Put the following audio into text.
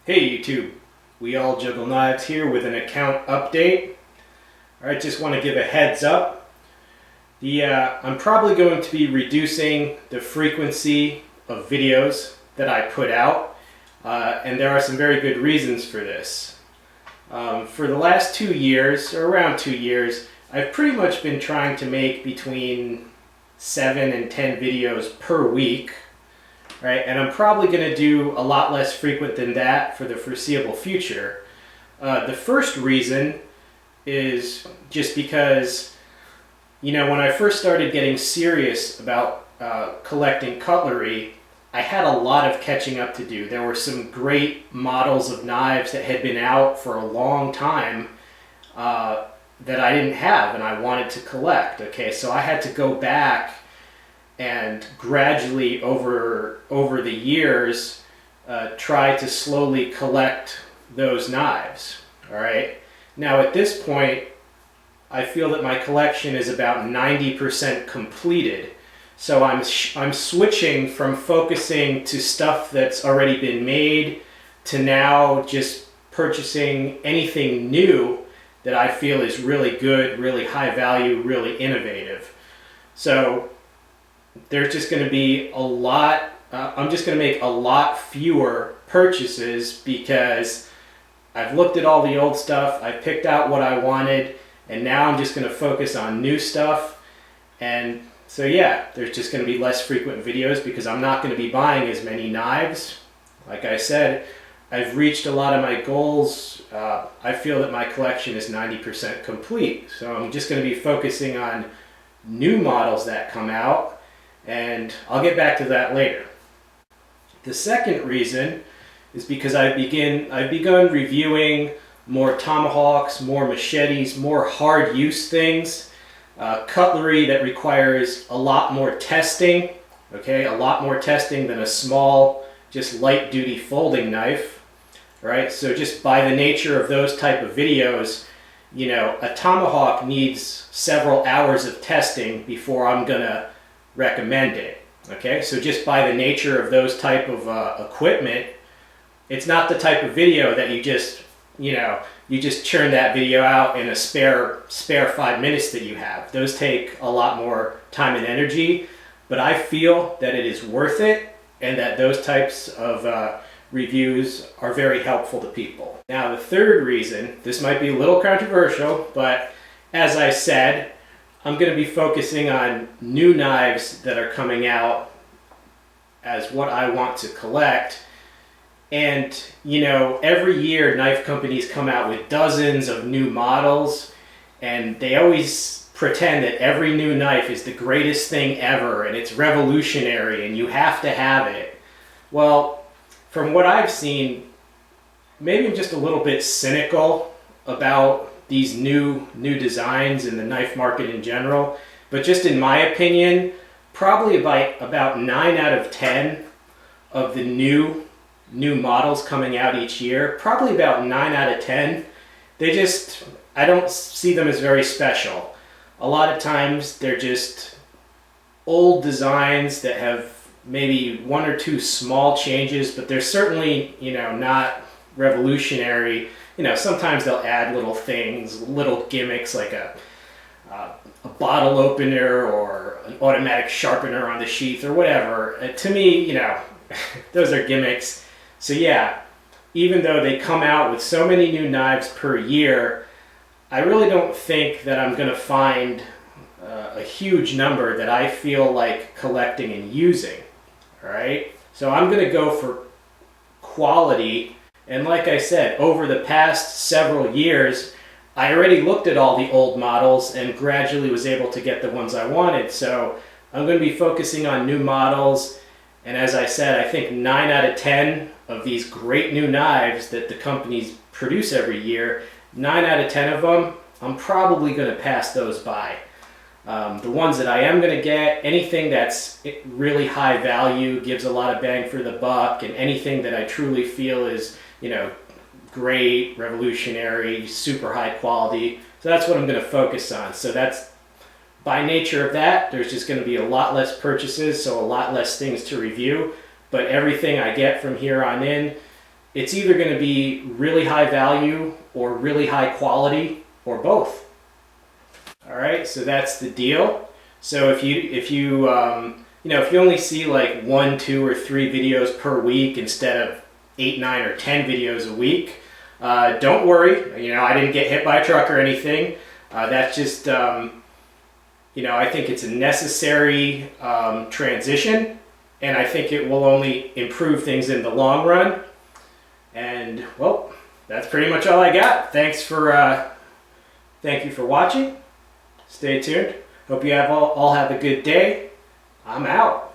Hey YouTube, We All Juggle Knives here with an account update. Alright, just want to give a heads up. I'm probably going to be reducing the frequency of videos that I put out, and there are some very good reasons for this. For the last 2 years, or around 2 years, I've pretty much been trying to make between 7 and 10 videos per week. Right, and I'm probably going to do a lot less frequent than that for the foreseeable future. The first reason is just because, when I first started getting serious about collecting cutlery, I had a lot of catching up to do. There were some great models of knives that had been out for a long time that I didn't have and I wanted to collect. Okay, so I had to go back and gradually over the years try to slowly collect those knives. All right. Now at this point, I feel that my collection is about 90% completed. So I'm switching from focusing to stuff that's already been made to now just purchasing anything new that I feel is really good, really high value, really innovative. So there's just going to be a lot, I'm just going to make a lot fewer purchases because I've looked at all the old stuff, I picked out what I wanted, and now I'm just going to focus on new stuff. And so yeah, there's just going to be less frequent videos because I'm not going to be buying as many knives. Like I said, I've reached a lot of my goals. I feel that my collection is 90% complete. So I'm just going to be focusing on new models that come out. And I'll get back to that later. The second reason is because I've begun reviewing more tomahawks, more machetes, more hard use things, cutlery that requires a lot more testing, okay, a lot more testing than a small, just light duty folding knife, right? So just by the nature of those type of videos, a tomahawk needs several hours of testing before I'm gonna recommend it. Okay, so just by the nature of those type of equipment, it's not the type of video that you just churn that video out in a spare 5 minutes that you have. Those take a lot more time and energy, but I feel that it is worth it and that those types of reviews are very helpful to people. Now the third reason, this might be a little controversial, but as I said, I'm going to be focusing on new knives that are coming out as what I want to collect. And, every year knife companies come out with dozens of new models, and they always pretend that every new knife is the greatest thing ever and it's revolutionary and you have to have it. Well, from what I've seen, maybe I'm just a little bit cynical about these new designs in the knife market in general, but just in my opinion, probably about 9 out of 10 of the new models coming out each year, probably about 9 out of 10, I don't see them as very special. A lot of times they're just old designs that have maybe 1 or 2 small changes, but they're certainly, not revolutionary. Sometimes they'll add little things, little gimmicks like a bottle opener or an automatic sharpener on the sheath or whatever. To me, those are gimmicks. So yeah, even though they come out with so many new knives per year, I really don't think that I'm going to find a huge number that I feel like collecting and using. All right? So I'm going to go for quality. And like I said, over the past several years, I already looked at all the old models and gradually was able to get the ones I wanted. So I'm going to be focusing on new models. And as I said, I think 9 out of 10 of these great new knives that the companies produce every year, 9 out of 10 of them, I'm probably going to pass those by. The ones that I am going to get, anything that's really high value, gives a lot of bang for the buck, and anything that I truly feel is great, revolutionary, super high quality. So that's what I'm going to focus on. So that's, by nature of that, there's just going to be a lot less purchases, so a lot less things to review. But everything I get from here on in it's either going to be really high value or really high quality or both. All right, so that's the deal. So if you only see like 1, 2, or 3 videos per week instead of 8, 9, or 10 videos a week, don't worry. I didn't get hit by a truck or anything. That's just I think it's a necessary transition, and I think it will only improve things in the long run. And well, that's pretty much all I got. Thank you for watching. Stay tuned. Hope you all have a good day. I'm out.